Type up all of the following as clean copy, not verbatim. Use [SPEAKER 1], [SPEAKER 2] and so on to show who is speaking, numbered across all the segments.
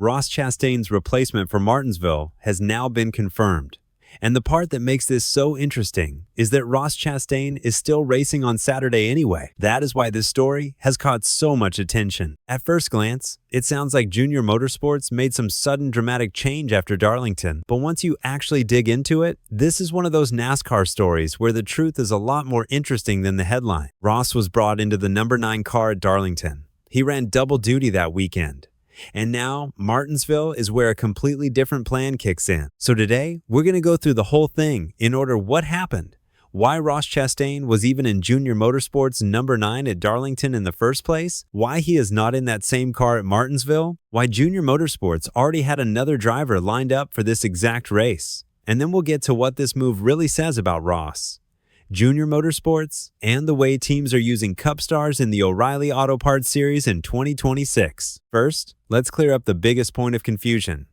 [SPEAKER 1] Ross Chastain's replacement for Martinsville has now been confirmed. And the part that makes this so interesting is that Ross Chastain is still racing on Saturday anyway. That is why this story has caught so much attention. At first glance, it sounds like JR Motorsports made some sudden dramatic change after Darlington, but once you actually dig into it, this is one of those NASCAR stories where the truth is a lot more interesting than the headline. Ross was brought into the number 9 car at Darlington. He ran double duty that weekend. And now, Martinsville is where a completely different plan kicks in. So today, we're going to go through the whole thing in order what happened, why Ross Chastain was even in JR Motorsports number 9 at Darlington in the first place, why he is not in that same car at Martinsville, why JR Motorsports already had another driver lined up for this exact race. And then we'll get to what this move really says about Ross, JR Motorsports, and the way teams are using Cup stars in the O'Reilly Auto Parts Series in 2026. First, let's clear up the biggest point of confusion.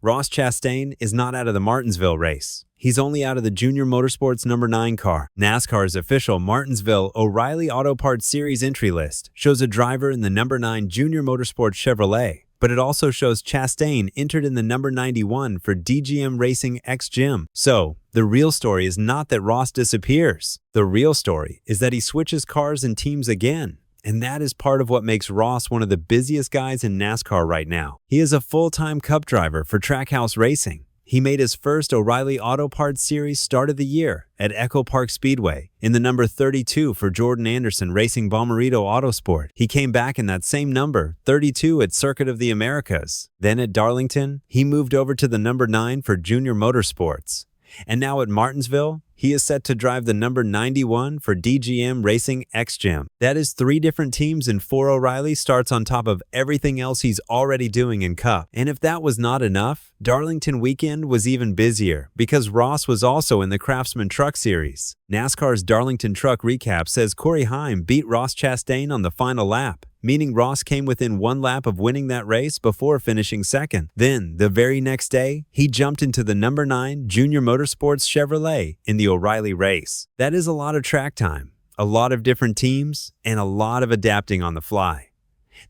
[SPEAKER 1] Ross Chastain is not out of the Martinsville race. He's only out of the JR Motorsports number 9 car. NASCAR's official Martinsville O'Reilly Auto Parts Series entry list shows a driver in the number 9 JR Motorsports Chevrolet, but it also shows Chastain entered in the number 91 for DGM Racing X Gym. So, the real story is not that Ross disappears. The real story is that he switches cars and teams again. And that is part of what makes Ross one of the busiest guys in NASCAR right now. He is a full-time Cup driver for Trackhouse Racing. He made his first O'Reilly Auto Parts Series start of the year at Echo Park Speedway in the number 32 for Jordan Anderson Racing Bommarito Autosport. He came back in that same number, 32 at Circuit of the Americas. Then at Darlington, he moved over to the number 9 for JR Motorsports. And now at Martinsville, he is set to drive the number 91 for DGM Racing X Gym. That is 3 different teams and 4 O'Reilly starts on top of everything else he's already doing in Cup. And if that was not enough, Darlington weekend was even busier because Ross was also in the Craftsman Truck Series. NASCAR's Darlington Truck Recap says Corey Heim beat Ross Chastain on the final lap, meaning Ross came within 1 lap of winning that race before finishing second. Then, the very next day, he jumped into the number 9 JR Motorsports Chevrolet in the O'Reilly race. That is a lot of track time, a lot of different teams, and a lot of adapting on the fly.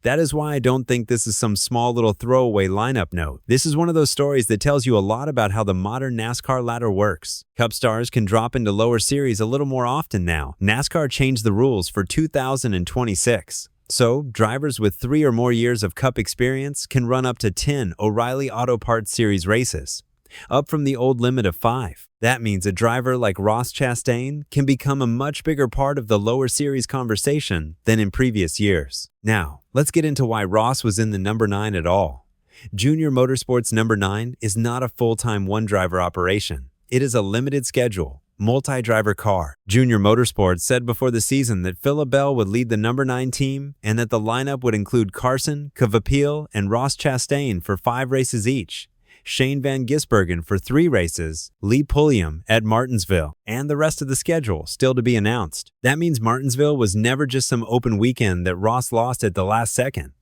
[SPEAKER 1] That is why I don't think this is some small little throwaway lineup note. This is one of those stories that tells you a lot about how the modern NASCAR ladder works. Cup stars can drop into lower series a little more often now. NASCAR changed the rules for 2026. So, drivers with 3 or more years of Cup experience can run up to 10 O'Reilly Auto Parts Series races, up from the old limit of 5. That means a driver like Ross Chastain can become a much bigger part of the lower series conversation than in previous years. Now, let's get into why Ross was in the number 9 at all. JR Motorsports number 9 is not a full-time one-driver operation. It is a limited schedule, multi-driver car. JR Motorsports said before the season that Philip Bell would lead the number 9 team and that the lineup would include Carson, Kvapil, and Ross Chastain for 5 races each, Shane Van Gisbergen for 3 races, Lee Pulliam at Martinsville, and the rest of the schedule still to be announced. That means Martinsville was never just some open weekend that Ross lost at the last second.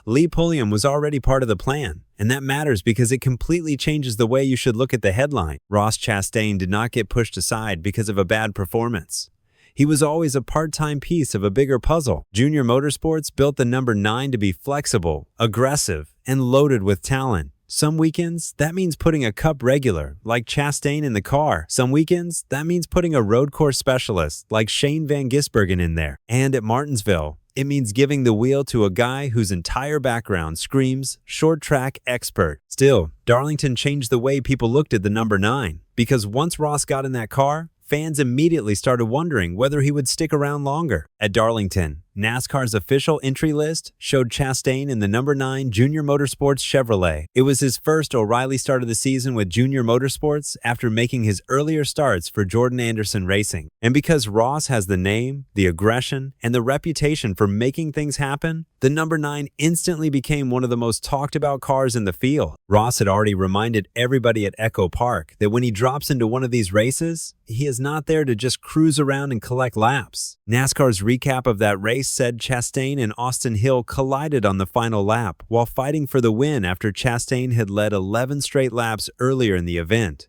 [SPEAKER 1] Lee Pulliam was already part of the plan, and that matters because it completely changes the way you should look at the headline. Ross Chastain did not get pushed aside because of a bad performance. He was always a part-time piece of a bigger puzzle. JR Motorsports built the number 9 to be flexible, aggressive, and loaded with talent. Some weekends, that means putting a Cup regular, like Chastain, in the car. Some weekends, that means putting a road course specialist, like Shane Van Gisbergen, in there. And at Martinsville, it means giving the wheel to a guy whose entire background screams short track expert. Still, Darlington changed the way people looked at the number 9, because once Ross got in that car, fans immediately started wondering whether he would stick around longer. At Darlington, NASCAR's official entry list showed Chastain in the number 9 JR Motorsports Chevrolet. It was his first O'Reilly start of the season with JR Motorsports after making his earlier starts for Jordan Anderson Racing. And because Ross has the name, the aggression, and the reputation for making things happen, the number 9 instantly became one of the most talked about cars in the field. Ross had already reminded everybody at Echo Park that when he drops into one of these races, he is not there to just cruise around and collect laps. NASCAR's recap of that race said Chastain and Austin Hill collided on the final lap while fighting for the win after Chastain had led 11 straight laps earlier in the event.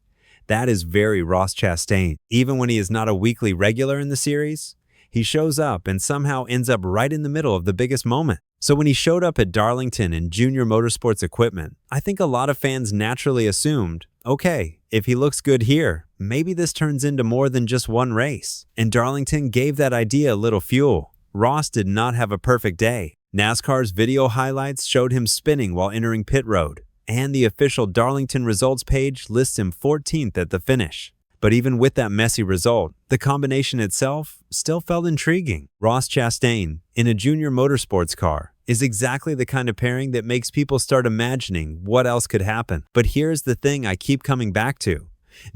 [SPEAKER 1] That is very Ross Chastain. Even when he is not a weekly regular in the series, He shows up and somehow ends up right in the middle of the biggest moment. So when he showed up at Darlington in JR Motorsports equipment, I think a lot of fans naturally assumed, okay, if he looks good here, maybe this turns into more than just one race. And Darlington gave that idea a little fuel. Ross did not have a perfect day. NASCAR's video highlights showed him spinning while entering pit road, and the official Darlington results page lists him 14th at the finish. But even with that messy result, the combination itself still felt intriguing. Ross Chastain, in a JR Motorsports car, is exactly the kind of pairing that makes people start imagining what else could happen. But here's the thing I keep coming back to.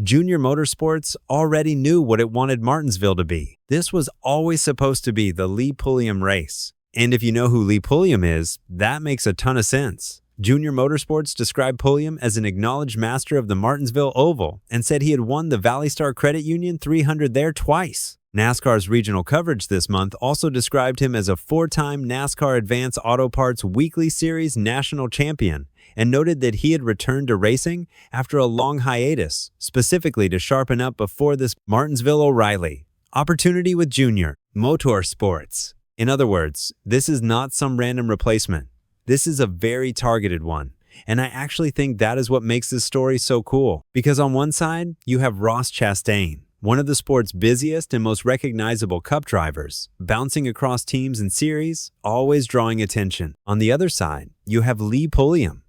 [SPEAKER 1] JR Motorsports already knew what it wanted Martinsville to be. This was always supposed to be the Lee Pulliam race. And if you know who Lee Pulliam is, that makes a ton of sense. JR Motorsports described Pulliam as an acknowledged master of the Martinsville Oval and said he had won the Valley Star Credit Union 300 there twice. NASCAR's regional coverage this month also described him as a four-time NASCAR Advance Auto Parts Weekly Series national champion and noted that he had returned to racing after a long hiatus, specifically to sharpen up before this Martinsville O'Reilly opportunity with JR Motorsports. In other words, this is not some random replacement. This is a very targeted one. And I actually think that is what makes this story so cool. Because on one side, you have Ross Chastain, one of the sport's busiest and most recognizable cup drivers, bouncing across teams and series, always drawing attention. On the other side, you have Lee Pulliam,